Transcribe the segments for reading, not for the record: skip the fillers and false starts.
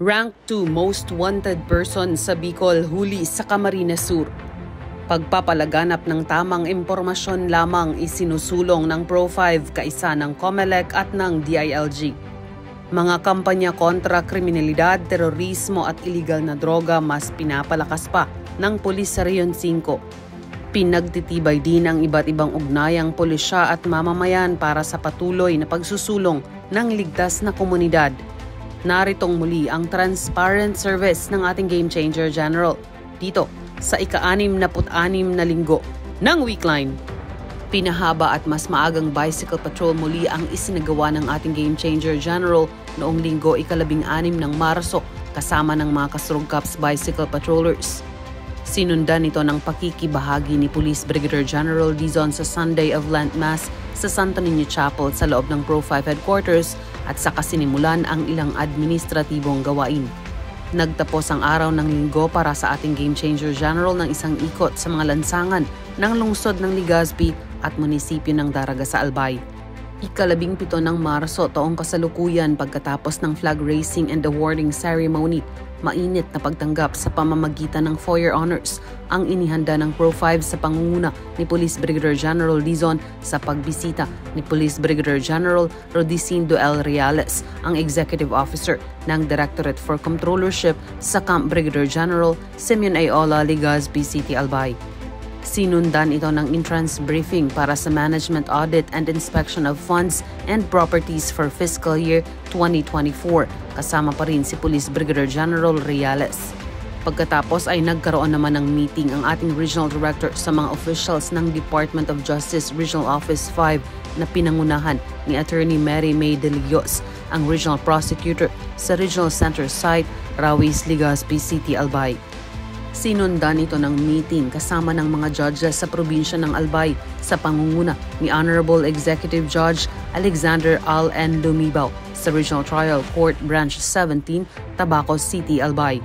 Rank 2 Most Wanted Person sa Bicol huli sa Camarines Sur. Pagpapalaganap ng tamang impormasyon lamang isinusulong ng Pro5 kaisa ng COMELEC at ng DILG. Mga kampanya kontra kriminalidad, terorismo at iligal na droga mas pinapalakas pa ng pulis sa Rehiyon 5. Pinagtitibay din ang iba't ibang ugnayang pulisya at mamamayan para sa patuloy na pagsusulong ng ligtas na komunidad. Naritong muli ang transparent service ng ating Game Changer General dito sa ika-66 na linggo ng Weekline. Pinahaba at mas maagang bicycle patrol muli ang isinagawa ng ating Game Changer General noong linggo ika-16 ng Marso kasama ng mga Kasurug Cups bicycle patrollers. Sinundan ito ng pakikibahagi ni Police Brigadier General Dizon sa Sunday of Lent Mass sa Santo Niño Chapel sa loob ng Pro5 headquarters at saka sinimulan ang ilang administratibong gawain. Nagtapos ang araw ng linggo para sa ating Game Changer General ng isang ikot sa mga lansangan ng lungsod ng Legazpi at munisipyo ng Daraga sa Albay. Ika-17 ng Marso taong kasalukuyan pagkatapos ng flag raising and awarding ceremony, mainit na pagtanggap sa pamamagitan ng Foyer Honors ang inihanda ng Pro5 sa pangunguna ni Police Brigadier General Dizon sa pagbisita ni Police Brigadier General Rodicindo L. Reales, ang Executive Officer ng Directorate for Comptrollership sa Camp Brigadier General Simeon Ayola, Legazpi City, Albay. Sinundan ito ng entrance briefing para sa Management Audit and Inspection of Funds and Properties for Fiscal Year 2024. Kasama pa rin si Police Brigadier General Reales. Pagkatapos ay nagkaroon naman ng meeting ang ating Regional Director sa mga officials ng Department of Justice Regional Office 5 na pinangunahan ni Attorney Mary May De Leos, ang Regional Prosecutor sa Regional Center Site, Rawis, Legazpi City, Albay. Sinundan ito ng meeting kasama ng mga judges sa probinsya ng Albay sa pangunguna ni Honorable Executive Judge Alexander Al N. Lumibaw sa Regional Trial Court Branch 17, Tabaco City, Albay.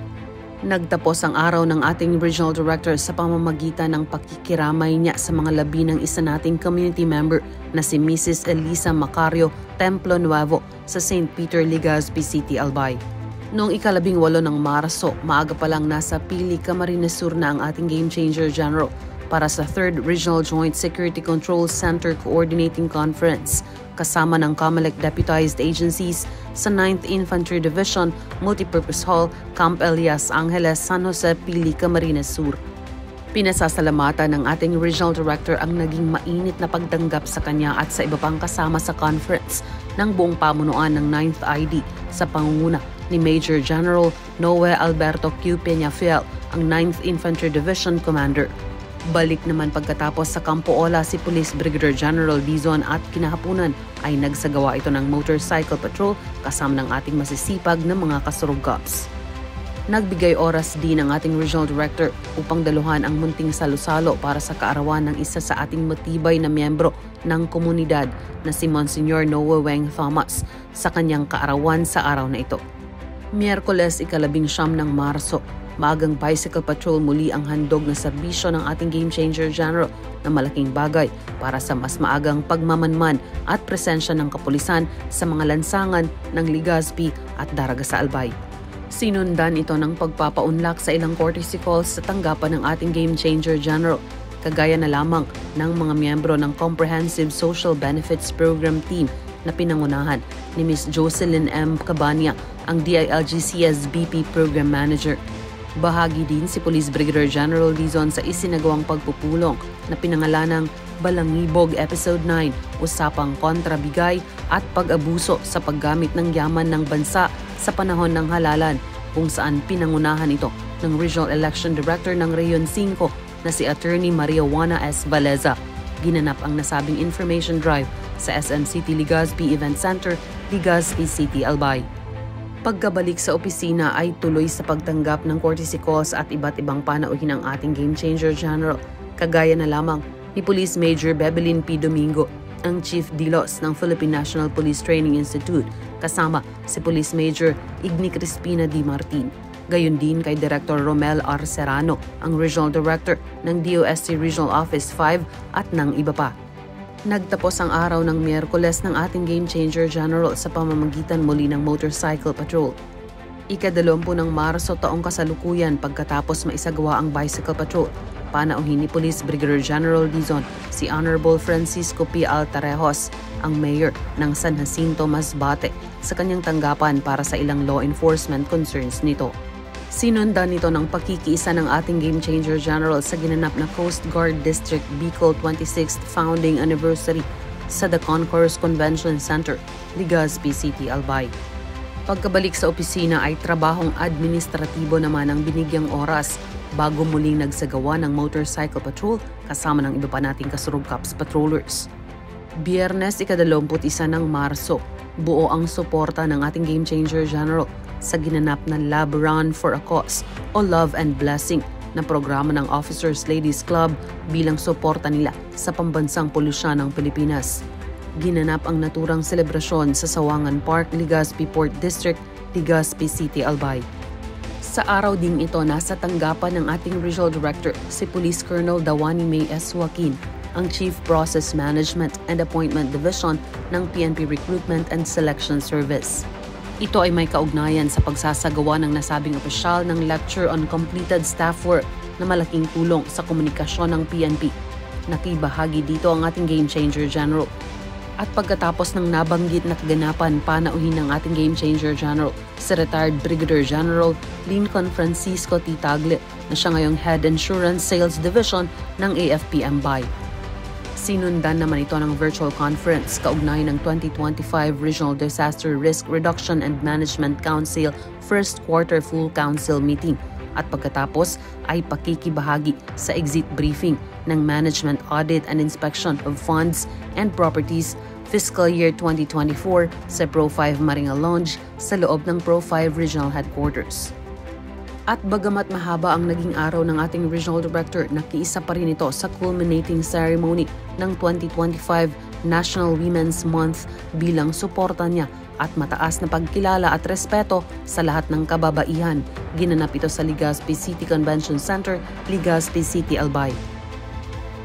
Nagtapos ang araw ng ating Regional Director sa pamamagitan ng pakikiramay niya sa mga labi ng isa nating community member na si Mrs. Elisa Macario Templo Nuevo sa St. Peter, Legazpi City, Albay. Noong ika-18 ng Marso, maaga pa lang nasa Pili, Camarines Sur na ang ating Game Changer General para sa 3rd Regional Joint Security Control Center Coordinating Conference kasama ng COMELEC deputized agencies sa 9th Infantry Division, Multipurpose Hall, Camp Elias Angeles, San Jose, Pili, Camarines Sur. Pinasasalamatan ng ating Regional Director ang naging mainit na pagtanggap sa kanya at sa iba pang kasama sa conference ng buong pamunuan ng 9th ID sa pangunguna ni Major General Noe Alberto Q. Peñafiel, ang 9th Infantry Division Commander. Balik naman pagkatapos sa Campo Ola si Police Brigadier General Dizon at kinahapunan ay nagsagawa ito ng motorcycle patrol kasama ng ating masisipag na mga Kasurug Cups. Nagbigay oras din ang ating Regional Director upang daluhan ang munting salo-salo para sa kaarawan ng isa sa ating matibay na miyembro ng komunidad na si Monsignor Noe Weng Thomas sa kanyang kaarawan sa araw na ito. Miyerkules ika-19 ng Marso, maagang bicycle patrol muli ang handog na serbisyo ng ating Game Changer General na malaking bagay para sa mas maagang pagmamanman at presensya ng kapulisan sa mga lansangan ng Legazpi at Daraga sa Albay. Sinundan ito ng pagpapaunlak sa ilang courtesy calls sa tanggapan ng ating Game Changer General, kagaya na lamang ng mga miyembro ng Comprehensive Social Benefits Program Team na pinangunahan ni Ms. Jocelyn M. Cabania, ang DILG CSBP Program Manager. Bahagi din si Police Brigadier General Dizon sa isinagawang pagpupulong na pinangalanang Balangibog Episode 9, Usapang Kontrabigay at Pag-abuso sa paggamit ng yaman ng bansa sa panahon ng halalan, kung saan pinangunahan ito ng Regional Election Director ng Rehiyon 5 na si Attorney Maria Juana S. Valeza. Ginanap ang nasabing information drive sa SM City Legazpi Event Center, Legazpi City, Albay. Pagkabalik sa opisina ay tuloy sa pagtanggap ng courtesy calls at iba't ibang panauhin ng ating Game Changer General, kagaya na lamang ni Police Major Bebelin P. Domingo, ang Chief Dilos ng Philippine National Police Training Institute, kasama si Police Major Igni Crispina D. Martin. Gayon din kay Director Romel R. Serrano, ang Regional Director ng DOST Regional Office 5 at ng iba pa. Nagtapos ang araw ng Miyerkules ng ating Game Changer General sa pamamagitan muli ng motorcycle patrol. Ika-20 ng Marso taong kasalukuyan pagkatapos maisagawa ang bicycle patrol, panauhin ni Police Brigadier General Dizon si Honorable Francisco P. Altarejos, ang mayor ng San Jacinto, Masbate, sa kanyang tanggapan para sa ilang law enforcement concerns nito. Sinundan nito ng pagkikiisa ng ating Game Changer General sa ginanap na Coast Guard District Bicol 26th Founding Anniversary sa The Concourse Convention Center, Legazpi City, Albay. Pagkabalik sa opisina ay trabahong administratibo naman ang binigyang oras bago muling nagsagawa ng motorcycle patrol kasama ng iba pa nating Kasurug Cops patrollers. Biyernes, ika-21 ng Marso, buo ang suporta ng ating Game Changer General sa ginanap na Lab Run for a Cause o Love and Blessing na programa ng Officers Ladies Club bilang suporta nila sa pambansang polusyon ng Pilipinas. Ginanap ang naturang selebrasyon sa Sawangan Park, Legazpi Port District, Legazpi City, Albay. Sa araw ding ito, nasa tanggapan ng ating Regional Director, si Police Colonel Dawani May S. Joaquin, ang Chief Process Management and Appointment Division ng PNP Recruitment and Selection Service. Ito ay may kaugnayan sa pagsasagawa ng nasabing opisyal ng Lecture on Completed Staff Work na malaking tulong sa komunikasyon ng PNP. Nakibahagi dito ang ating Game Changer General. At pagkatapos ng nabanggit na kaganapan, panauhin ng ating Game Changer General, si retired Brigadier General Lincoln Francisco T. Tagle, na siya ngayong Head Insurance Sales Division ng AFP-MBay. Sinundan naman ito ng virtual conference kaugnay ng 2025 Regional Disaster Risk Reduction and Management Council First Quarter Full Council Meeting. At pagkatapos ay pakikibahagi sa exit briefing ng Management Audit and Inspection of Funds and Properties Fiscal Year 2024 sa Pro5 Maringa Lounge sa loob ng Pro5 Regional Headquarters. At bagamat mahaba ang naging araw ng ating Regional Director, nakiisa pa rin ito sa culminating ceremony ng 2025 National Women's Month bilang suporta niya at mataas na pagkilala at respeto sa lahat ng kababaihan. Ginanap ito sa Legazpi City Convention Center, Legazpi City, Albay.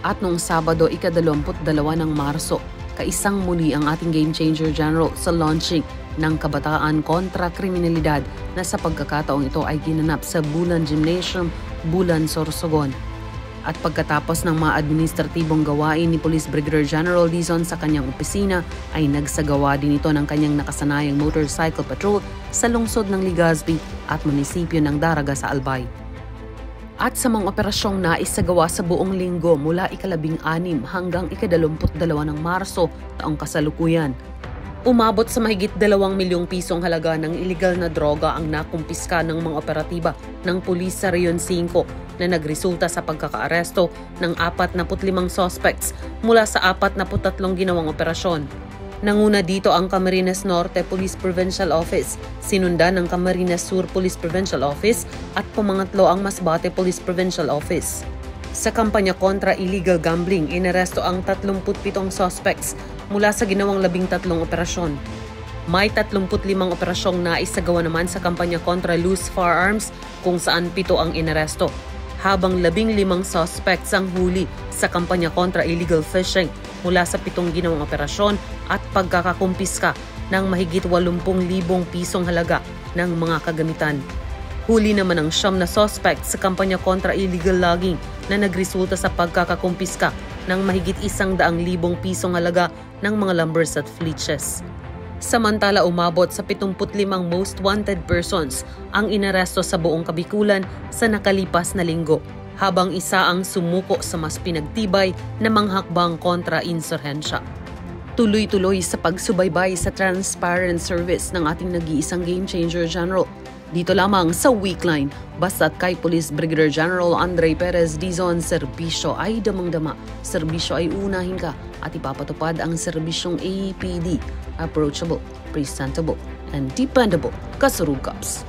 At noong Sabado, ika-22 ng Marso, kaisang muli ang ating Game Changer General sa launching ng Kabataan kontra Kriminalidad na sa pagkakataong ito ay ginanap sa Bulan Gymnasium, Bulan, Sorsogon. At pagkatapos ng mga administratibong gawain ni Police Brigadier General Dizon sa kanyang opisina, ay nagsagawa din ito ng kanyang nakasanayang motorcycle patrol sa lungsod ng Legazpi at munisipyo ng Daraga sa Albay. At sa mga operasyong naisagawa sa buong linggo mula ika-16 hanggang ika-22 ng Marso taong kasalukuyan, umabot sa mahigit 2 milyong pisong halaga ng iligal na droga ang nakumpiska ng mga operatiba ng pulis sa Rion 5 na nagresulta sa pagkakaaresto ng 45 suspects mula sa 43 ginawang operasyon. Nanguna dito ang Camarines Norte Police Provincial Office, sinundan ng Camarines Sur Police Provincial Office at pumangatlo ang Masbate Police Provincial Office. Sa kampanya kontra illegal gambling, inaresto ang 37 suspects mula sa ginawang 13 operasyon. May 35 operasyong naisagawa naman sa kampanya kontra loose firearms kung saan 7 ang inaresto, habang 15 suspects ang huli sa kampanya kontra illegal fishing mula sa 7 ginawang operasyon at pagkakakumpiska ng mahigit 80,000 pisong halaga ng mga kagamitan. Huli naman ang 9 na suspect sa kampanya kontra illegal logging na nagresulta sa pagkakakumpiska ng mahigit 100,000 pisong halaga ng mga lumbers at flitches. Samantala, umabot sa 75 most wanted persons ang inaresto sa buong Kabikulan sa nakalipas na linggo, habang isa ang sumuko sa mas pinagtibay na manghakbang kontra insurhensya. Tuloy-tuloy sa pagsubaybay sa transparent service ng ating nag-iisang Game Changer General. Dito lamang sa Weekline, basta't kay Police Brigadier General Andre Perez Dizon, serbisyo ay damang-dama, serbisyo ay unahin ka at ipapatupad ang serbisyong APD, approachable, presentable, and dependable Kasurug Cops.